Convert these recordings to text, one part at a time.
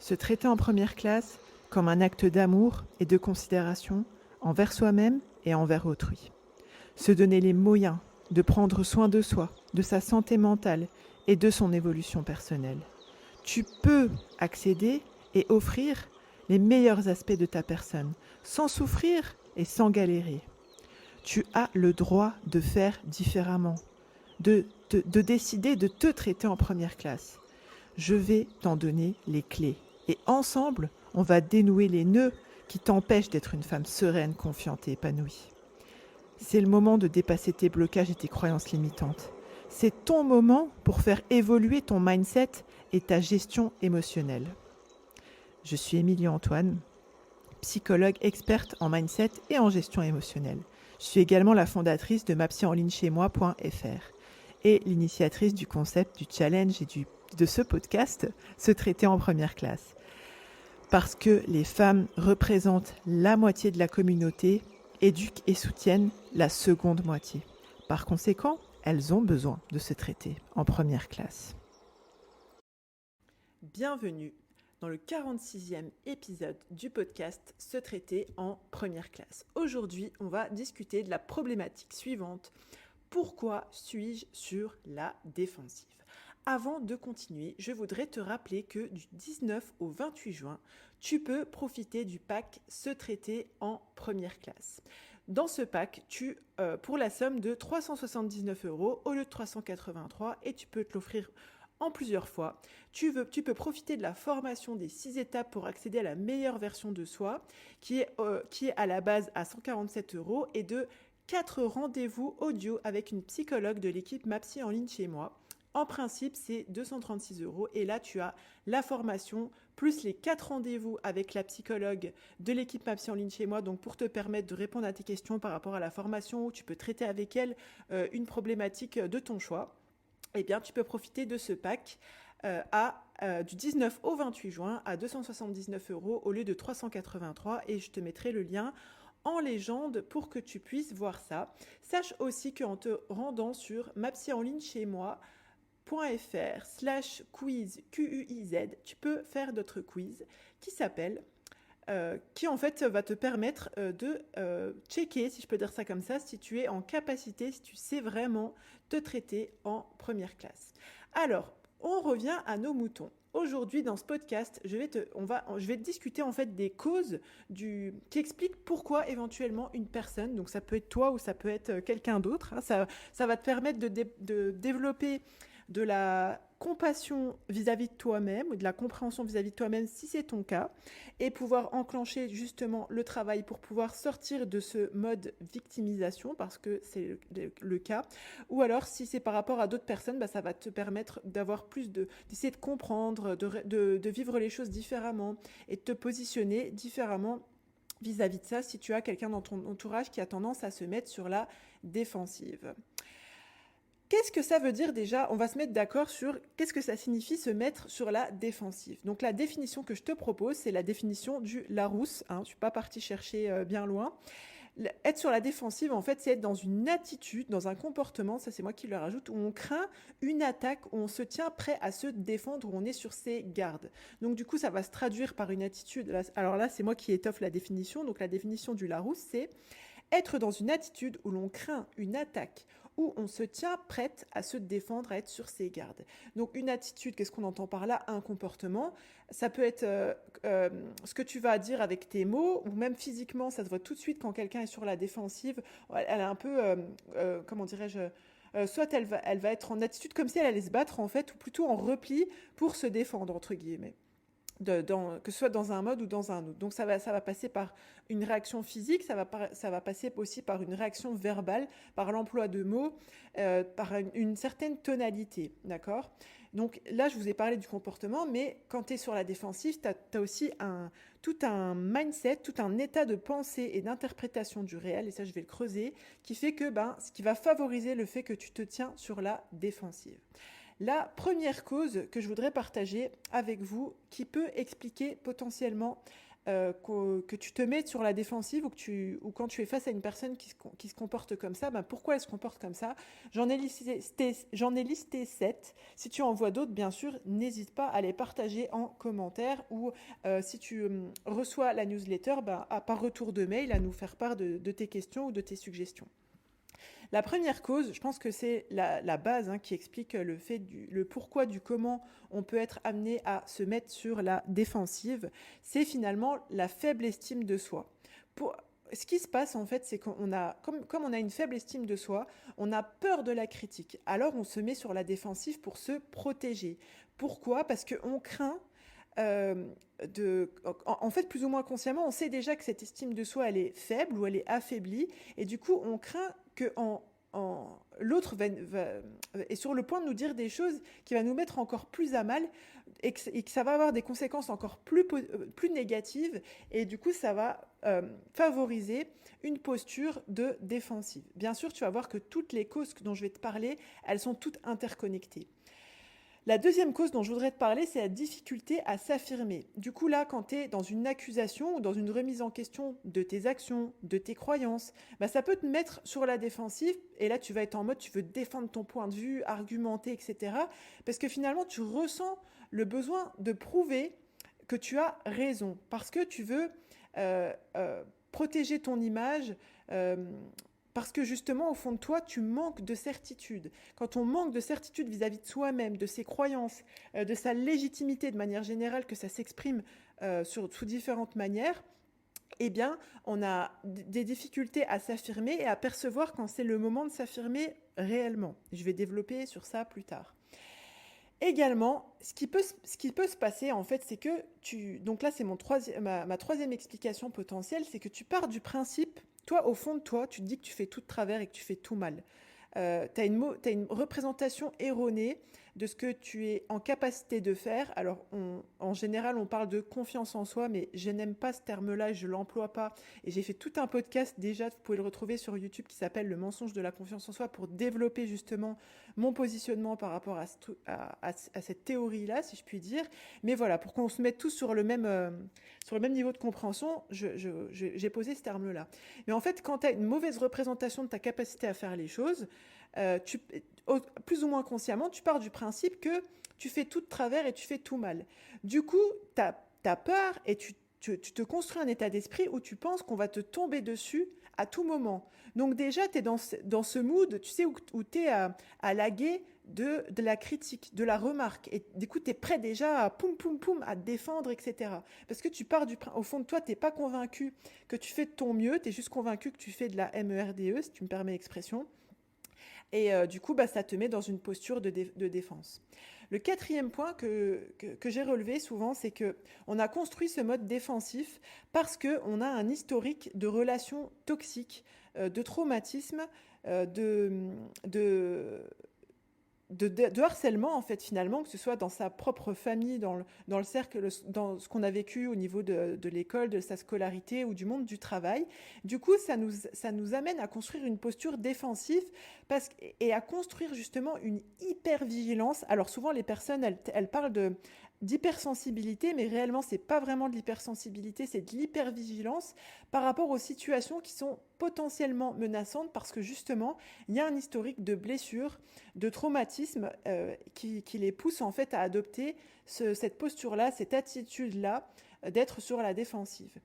Se traiter en première classe comme un acte d'amour et de considération envers soi-même et envers autrui. Se donner les moyens de prendre soin de soi, de sa santé mentale et de son évolution personnelle. Tu peux accéder et offrir les meilleurs aspects de ta personne, sans souffrir et sans galérer. Tu as le droit de faire différemment, de décider de te traiter en première classe. Je vais t'en donner les clés. Et ensemble, on va dénouer les nœuds qui t'empêchent d'être une femme sereine, confiante et épanouie. C'est le moment de dépasser tes blocages et tes croyances limitantes. C'est ton moment pour faire évoluer ton mindset et ta gestion émotionnelle. Je suis Émilie Antoine, psychologue experte en mindset et en gestion émotionnelle. Je suis également la fondatrice de mapsyenlignechaismoi.fr et l'initiatrice du concept du challenge et de ce podcast, Se traiter en première classe. Parce que les femmes représentent la moitié de la communauté, éduquent et soutiennent la seconde moitié. Par conséquent, elles ont besoin de se traiter en première classe. Bienvenue dans le 46e épisode du podcast Se traiter en première classe. Aujourd'hui, on va discuter de la problématique suivante. Pourquoi suis-je sur la défensive ? Avant de continuer, je voudrais te rappeler que du 19 au 28 juin, tu peux profiter du pack Se traiter en première classe. Dans ce pack, pour la somme de 379 € au lieu de 383, et tu peux te l'offrir en plusieurs fois. Tu peux profiter de la formation des 6 étapes pour accéder à la meilleure version de soi, qui est à la base à 147 € et de 4 rendez-vous audio avec une psychologue de l'équipe MaPsy en ligne chez moi. En principe, c'est 236 € et là, tu as la formation plus les 4 rendez-vous avec la psychologue de l'équipe MaPsy en ligne chez moi, donc pour te permettre de répondre à tes questions par rapport à la formation où tu peux traiter avec elle une problématique de ton choix. Eh bien, tu peux profiter de ce pack du 19 au 28 juin à 279 € au lieu de 383 et je te mettrai le lien en légende pour que tu puisses voir ça. Sache aussi qu'en te rendant sur mapsyenlignechaismoi.fr/quiz, QUIZ, tu peux faire d'autres quiz qui en fait va te permettre de checker, si je peux dire ça comme ça, si tu es en capacité, si tu sais vraiment te traiter en première classe. Alors, on revient à nos moutons. Aujourd'hui, dans ce podcast, je vais te discuter en fait des causes qui expliquent pourquoi éventuellement une personne, donc ça peut être toi ou ça peut être quelqu'un d'autre, hein, ça va te permettre de développer de la compassion vis-à-vis de toi-même ou de la compréhension vis-à-vis de toi-même si c'est ton cas et pouvoir enclencher justement le travail pour pouvoir sortir de ce mode victimisation parce que c'est le cas ou alors si c'est par rapport à d'autres personnes, ça va te permettre d'avoir d'essayer de comprendre, de vivre les choses différemment et de te positionner différemment vis-à-vis de ça si tu as quelqu'un dans ton entourage qui a tendance à se mettre sur la défensive. Qu'est-ce que ça veut dire déjà ? On va se mettre d'accord sur qu'est-ce que ça signifie se mettre sur la défensive. Donc la définition que je te propose, c'est la définition du Larousse. Je ne suis pas partie chercher bien loin. Être sur la défensive, en fait, c'est être dans une attitude, dans un comportement, ça c'est moi qui le rajoute, où on craint une attaque, où on se tient prêt à se défendre, où on est sur ses gardes. Donc du coup, ça va se traduire par une attitude. Alors là, c'est moi qui étoffe la définition. Donc la définition du Larousse, c'est être dans une attitude où l'on craint une attaque, où on se tient prête à se défendre, à être sur ses gardes. Donc une attitude, qu'est-ce qu'on entend par là ? Un comportement. Ça peut être ce que tu vas dire avec tes mots, ou même physiquement, ça se voit tout de suite quand quelqu'un est sur la défensive. Elle est un peu, comment dirais-je, soit elle va être en attitude comme si elle allait se battre en fait, ou plutôt en repli pour se défendre, entre guillemets. Que ce soit dans un mode ou dans un autre. Donc ça va passer par une réaction physique, ça va passer aussi par une réaction verbale, par l'emploi de mots, par une certaine tonalité, d'accord ? Donc là, je vous ai parlé du comportement, mais quand tu es sur la défensive, tu as aussi tout un mindset, tout un état de pensée et d'interprétation du réel, et ça je vais le creuser, qui fait que ce qui va favoriser le fait que tu te tiens sur la défensive. La première cause que je voudrais partager avec vous, qui peut expliquer potentiellement que tu te mets sur la défensive ou quand tu es face à une personne qui se comporte comme ça, ben pourquoi elle se comporte comme ça? J'en ai listé 7. Si tu en vois d'autres, bien sûr, n'hésite pas à les partager en commentaire ou si tu reçois la newsletter, ben, par retour de mail, à nous faire part de tes questions ou de tes suggestions. La première cause, je pense que c'est la base qui explique le pourquoi du comment on peut être amené à se mettre sur la défensive, c'est finalement la faible estime de soi. Ce qui se passe en fait, c'est comme on a une faible estime de soi, on a peur de la critique. Alors on se met sur la défensive pour se protéger. Pourquoi? Parce qu'on craint en fait, plus ou moins consciemment, on sait déjà que cette estime de soi, elle est faible ou elle est affaiblie, et du coup, on craint que l'autre est sur le point de nous dire des choses qui va nous mettre encore plus à mal et que ça va avoir des conséquences encore plus négatives, et du coup, ça va favoriser une posture de défensive. Bien sûr, tu vas voir que toutes les causes dont je vais te parler, elles sont toutes interconnectées. La deuxième cause dont je voudrais te parler, c'est la difficulté à s'affirmer. Du coup, là, quand tu es dans une accusation ou dans une remise en question de tes actions, de tes croyances, bah, ça peut te mettre sur la défensive. Et là, tu vas être en mode, tu veux défendre ton point de vue, argumenter, etc. Parce que finalement, tu ressens le besoin de prouver que tu as raison. Parce que tu veux protéger ton image. Parce que justement, au fond de toi, tu manques de certitude. Quand on manque de certitude vis-à-vis de soi-même, de ses croyances, de sa légitimité de manière générale, que ça s'exprime sous différentes manières, eh bien, on a des difficultés à s'affirmer et à percevoir quand c'est le moment de s'affirmer réellement. Je vais développer sur ça plus tard. Également, ce qui peut se passer, en fait, c'est que donc là, c'est ma troisième explication potentielle, c'est que tu pars du principe, toi, au fond de toi, tu te dis que tu fais tout de travers et que tu fais tout mal. Tu as une représentation erronée de ce que tu es en capacité de faire. Alors, en général, on parle de confiance en soi, mais je n'aime pas ce terme-là, je ne l'emploie pas. Et j'ai fait tout un podcast déjà, vous pouvez le retrouver sur YouTube, qui s'appelle « Le mensonge de la confiance en soi » pour développer justement mon positionnement par rapport à cette théorie-là, si je puis dire. Mais voilà, pour qu'on se mette tous sur le même niveau de compréhension, j'ai posé ce terme-là. Mais en fait, quand tu as une mauvaise représentation de ta capacité à faire les choses, plus ou moins consciemment, tu pars du principe que tu fais tout de travers et tu fais tout mal. Du coup, tu as peur et tu te construis un état d'esprit où tu penses qu'on va te tomber dessus à tout moment. Donc déjà, tu es dans ce mood, tu sais, où tu es à laguer de la critique, de la remarque. Et du coup, tu es prêt déjà à poum, poum, poum, à te défendre, etc. Parce que tu pars au fond de toi, tu n'es pas convaincu que tu fais de ton mieux, tu es juste convaincu que tu fais de la MERDE, si tu me permets l'expression. Et du coup, ça te met dans une posture de défense. Le quatrième point que j'ai relevé souvent, c'est qu'on a construit ce mode défensif parce qu'on a un historique de relations toxiques, de traumatisme, de harcèlement, en fait, finalement, que ce soit dans sa propre famille, dans le cercle, dans ce qu'on a vécu au niveau de l'école, de sa scolarité ou du monde du travail. Du coup, ça nous amène à construire une posture défensive et à construire justement une hypervigilance. Alors souvent, les personnes, elles parlent d'hypersensibilité, mais réellement, c'est pas vraiment de l'hypersensibilité, c'est de l'hypervigilance par rapport aux situations qui sont potentiellement menaçantes parce que justement, il y a un historique de blessures, de traumatisme qui les pousse en fait à adopter cette posture-là, cette attitude-là d'être sur la défensive.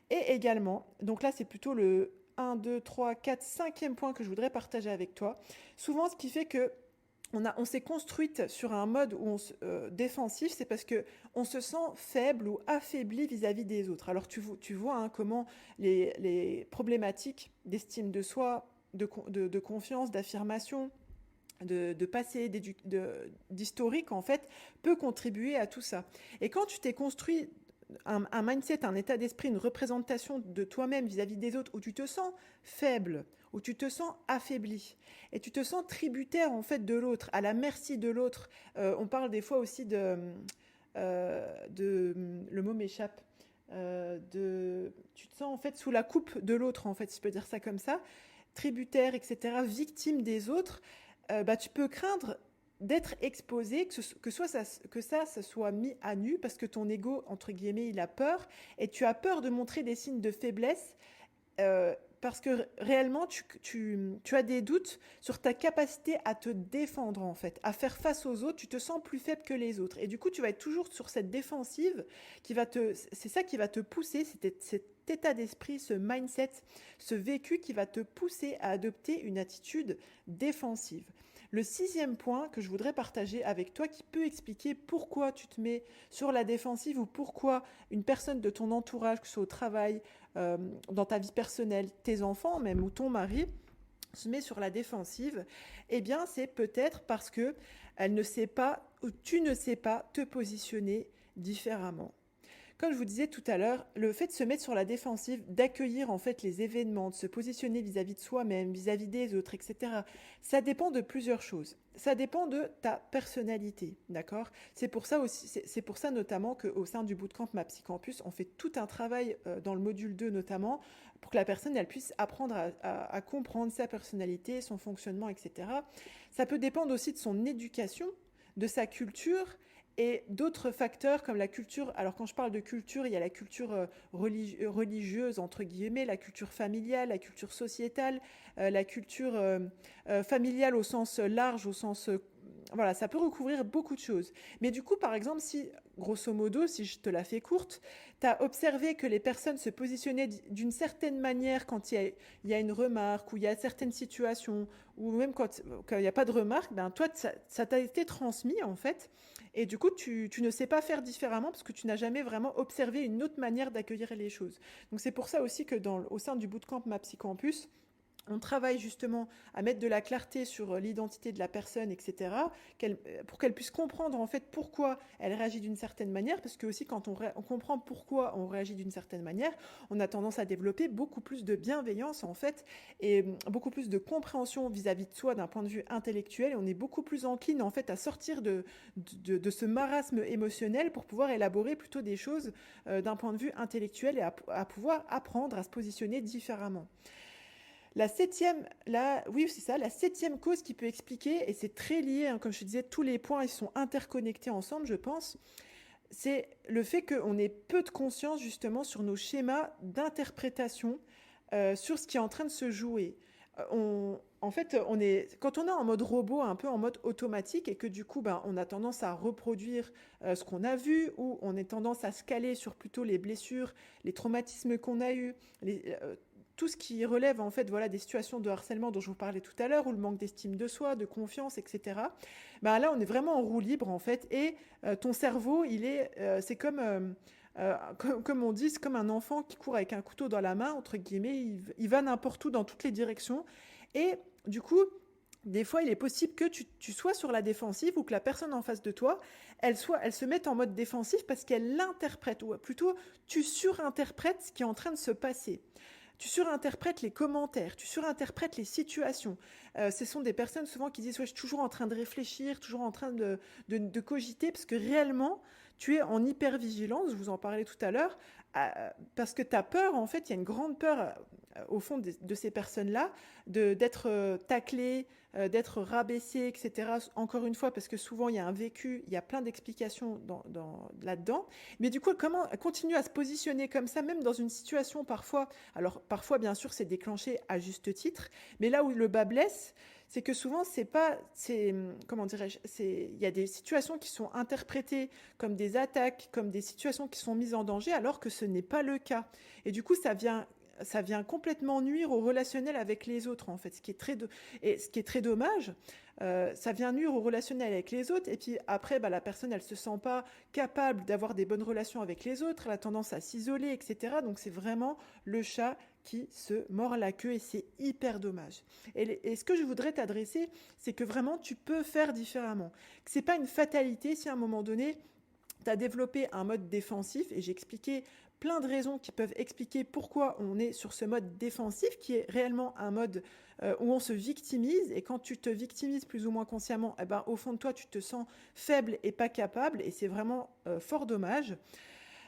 Et également, donc là c'est plutôt le 1, 2, 3, 4, 5e point que je voudrais partager avec toi. Souvent ce qui fait que on s'est construite sur un mode défensif, c'est parce qu'on se sent faible ou affaibli vis-à-vis des autres. Alors tu vois comment les problématiques d'estime de soi, de confiance, d'affirmation, de passé, d'historique, en fait, peut contribuer à tout ça. Et quand tu t'es construit un mindset, un état d'esprit, une représentation de toi-même vis-à-vis des autres où tu te sens faible, où tu te sens affaibli et tu te ssens tributaire en fait de l'autre, à la merci de l'autre. On parle des fois aussi le mot m'échappe. Tu te sens en fait sous la coupe de l'autre, en fait, si je peux dire ça comme ça, tributaire, etc., victime des autres. Tu peux craindre d'être exposé, que ça soit mis à nu, parce que ton ego, entre guillemets, il a peur, et tu as peur de montrer des signes de faiblesse, parce que réellement, tu as des doutes sur ta capacité à te défendre, en fait, à faire face aux autres. Tu te sens plus faible que les autres. Et du coup, tu vas être toujours sur cette défensive c'est ça qui va te pousser, cet état d'esprit, ce mindset, ce vécu qui va te pousser à adopter une attitude défensive. Le sixième point que je voudrais partager avec toi, qui peut expliquer pourquoi tu te mets sur la défensive ou pourquoi une personne de ton entourage, que ce soit au travail, dans ta vie personnelle, tes enfants même ou ton mari, se met sur la défensive, eh bien c'est peut-être parce que elle ne sait pas ou tu ne sais pas te positionner différemment. Comme je vous disais tout à l'heure, le fait de se mettre sur la défensive, d'accueillir en fait les événements, de se positionner vis-à-vis de soi-même, vis-à-vis des autres, etc., ça dépend de plusieurs choses. Ça dépend de ta personnalité, d'accord? C'est pour ça aussi, c'est pour ça notamment qu'au sein du bootcamp Ma Psy Campus, on fait tout un travail dans le module 2 notamment, pour que la personne elle puisse apprendre à comprendre sa personnalité, son fonctionnement, etc. Ça peut dépendre aussi de son éducation, de sa culture et d'autres facteurs comme la culture. Alors quand je parle de culture, il y a la culture religieuse, entre guillemets, la culture familiale, la culture sociétale, la culture familiale au sens large, au sens... voilà, ça peut recouvrir beaucoup de choses. Mais du coup, par exemple, si, grosso modo, si je te la fais courte, tu as observé que les personnes se positionnaient d'une certaine manière quand il y a une remarque, ou il y a certaines situations, ou même quand il n'y a pas de remarque, ben toi, ça t'a été transmis, en fait. Et du coup, tu ne sais pas faire différemment parce que tu n'as jamais vraiment observé une autre manière d'accueillir les choses. Donc c'est pour ça aussi que au sein du bootcamp Ma Psy Campus, on travaille justement à mettre de la clarté sur l'identité de la personne, etc., pour qu'elle puisse comprendre en fait pourquoi elle réagit d'une certaine manière, parce que aussi quand on comprend pourquoi on réagit d'une certaine manière, on a tendance à développer beaucoup plus de bienveillance en fait, et beaucoup plus de compréhension vis-à-vis de soi d'un point de vue intellectuel, et on est beaucoup plus encline en fait à sortir de ce marasme émotionnel pour pouvoir élaborer plutôt des choses d'un point de vue intellectuel et à pouvoir apprendre à se positionner différemment. Oui, c'est ça, la septième cause qui peut expliquer, et c'est très lié, hein, comme je te disais, tous les points, ils sont interconnectés ensemble, je pense, c'est le fait qu'on ait peu de conscience justement sur nos schémas d'interprétation, sur ce qui est en train de se jouer. En fait, quand on est en mode robot, un peu en mode automatique, et que du coup, ben, on a tendance à reproduire ce qu'on a vu, ou on a tendance à se caler sur plutôt les blessures, les traumatismes qu'on a eus, tout ce qui relève en fait voilà des situations de harcèlement dont je vous parlais tout à l'heure, ou le manque d'estime de soi, de confiance, etc. Ben là, on est vraiment en roue libre en fait, et ton cerveau, c'est comme on dit, c'est comme un enfant qui court avec un couteau dans la main, entre guillemets, il va n'importe où dans toutes les directions, et du coup, des fois, il est possible que tu sois sur la défensive ou que la personne en face de toi, elle se mette en mode défensif parce qu'elle l'interprète, ou plutôt tu surinterprètes ce qui est en train de se passer. Tu surinterprètes les commentaires, tu surinterprètes les situations. Ce sont des personnes souvent qui disent ouais, je suis toujours en train de réfléchir, toujours en train de cogiter, parce que réellement, tu es en hypervigilance, je vous en parlais tout à l'heure, parce que tu as peur, en fait, il y a une grande peur au fond de ces personnes-là, d'être taclées, d'être rabaissées, etc. Encore une fois, parce que souvent il y a un vécu, il y a plein d'explications là-dedans. Mais du coup, comment continuer à se positionner comme ça, même dans une situation parfois, alors parfois bien sûr c'est déclenché à juste titre, mais là où le bas blesse, c'est que souvent comment dirais-je, il y a des situations qui sont interprétées comme des attaques, comme des situations qui sont mises en danger, alors que ce n'est pas le cas. Et du coup, ça vient complètement nuire au relationnel avec les autres, en fait, ce qui est très dommage. Ça vient nuire au relationnel avec les autres, et puis après, bah, la personne, elle se sent pas capable d'avoir des bonnes relations avec les autres, elle a tendance à s'isoler, etc. Donc c'est vraiment le chat qui se mord la queue, et c'est hyper dommage. Et ce que je voudrais t'adresser, c'est que vraiment, tu peux faire différemment. Que c'est pas une fatalité si à un moment donné, tu as développé un mode défensif, et j'ai expliqué plein de raisons qui peuvent expliquer pourquoi on est sur ce mode défensif, qui est réellement un mode où on se victimise, et quand tu te victimises plus ou moins consciemment, au fond de toi, tu te sens faible et pas capable, et c'est vraiment fort dommage.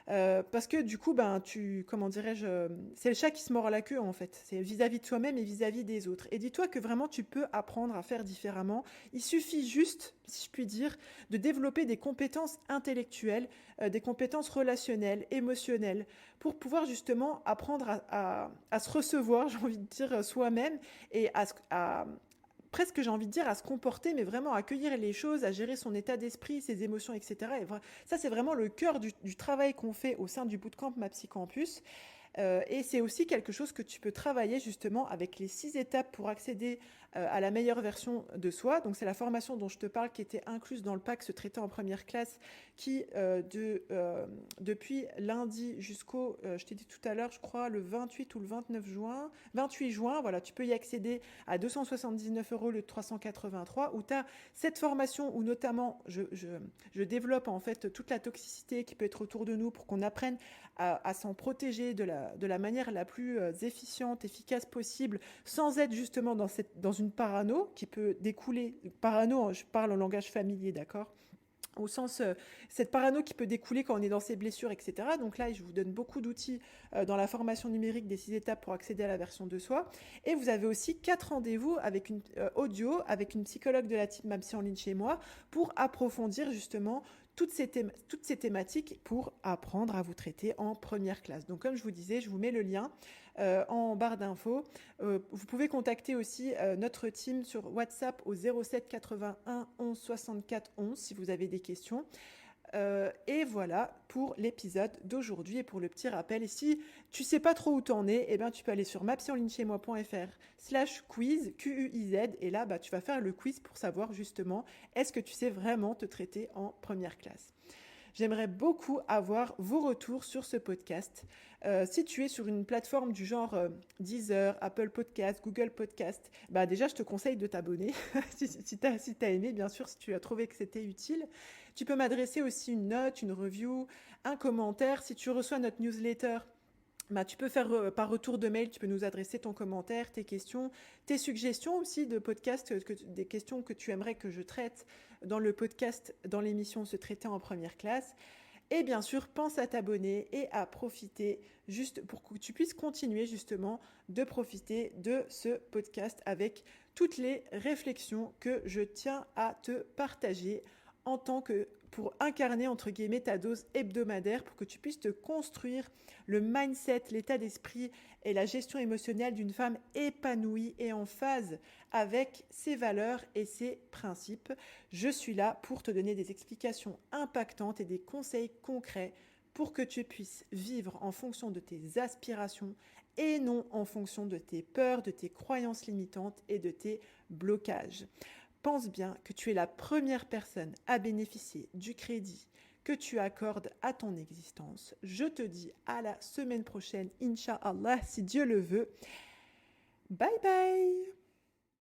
Parce que du coup, ben, comment dirais-je, c'est le chat qui se mord la queue en fait. C'est vis-à-vis de soi-même et vis-à-vis des autres. Et dis-toi que vraiment tu peux apprendre à faire différemment. Il suffit juste, si je puis dire, de développer des compétences intellectuelles, des compétences relationnelles, émotionnelles, pour pouvoir justement apprendre à se recevoir, j'ai envie de dire, soi-même et presque j'ai envie de dire à se comporter, mais vraiment à accueillir les choses, à gérer son état d'esprit, ses émotions, etc. Et ça, c'est vraiment le cœur du travail qu'on fait au sein du bootcamp MAPSI Campus. Et c'est aussi quelque chose que tu peux travailler justement avec les 6 étapes pour accéder à la meilleure version de soi. Donc c'est la formation dont je te parle qui était incluse dans le pack Se traiter en première classe qui depuis lundi jusqu'au, je t'ai dit tout à l'heure, je crois le 28 ou le 29 juin, 28 juin, voilà, tu peux y accéder à 279 € le 383 où tu as cette formation où notamment je développe en fait toute la toxicité qui peut être autour de nous pour qu'on apprenne à s'en protéger de la manière la plus efficiente, efficace possible, sans être justement dans une parano qui peut découler. Parano, je parle en langage familier, d'accord ? Au sens, cette parano qui peut découler quand on est dans ses blessures, etc. Donc là, je vous donne beaucoup d'outils dans la formation numérique des 6 étapes pour accéder à la version de soi. Et vous avez aussi 4 rendez-vous avec une audio, avec une psychologue de la team MAPSI en ligne chez moi, pour approfondir justement toutes ces thématiques pour apprendre à vous traiter en première classe. Donc comme je vous disais, je vous mets le lien en barre d'infos. Vous pouvez contacter aussi notre team sur WhatsApp au 07 81 11 64 11 si vous avez des questions. Et voilà pour l'épisode d'aujourd'hui et pour le petit rappel. Et si tu sais pas trop où t'en es, eh bien tu peux aller sur mapsionlinechez-moi.fr/quiz, Q-U-I-Z, et là tu vas faire le quiz pour savoir justement est-ce que tu sais vraiment te traiter en première classe. J'aimerais beaucoup avoir vos retours sur ce podcast. Si tu es sur une plateforme du genre Deezer, Apple Podcast, Google Podcast, déjà je te conseille de t'abonner si tu as aimé, bien sûr, si tu as trouvé que c'était utile. Tu peux m'adresser aussi une note, une review, un commentaire. Si tu reçois notre newsletter, tu peux faire par retour de mail, tu peux nous adresser ton commentaire, tes questions, tes suggestions aussi de podcasts, des questions que tu aimerais que je traite dans le podcast, dans l'émission Se traiter en première classe. Et bien sûr, pense à t'abonner et à profiter juste pour que tu puisses continuer justement de profiter de ce podcast avec toutes les réflexions que je tiens à te partager en tant que pour incarner entre guillemets ta dose hebdomadaire pour que tu puisses te construire le mindset, l'état d'esprit et la gestion émotionnelle d'une femme épanouie et en phase avec ses valeurs et ses principes. Je suis là pour te donner des explications impactantes et des conseils concrets pour que tu puisses vivre en fonction de tes aspirations et non en fonction de tes peurs, de tes croyances limitantes et de tes blocages. Pense bien que tu es la première personne à bénéficier du crédit que tu accordes à ton existence. Je te dis à la semaine prochaine, Inch'Allah, si Dieu le veut. Bye bye!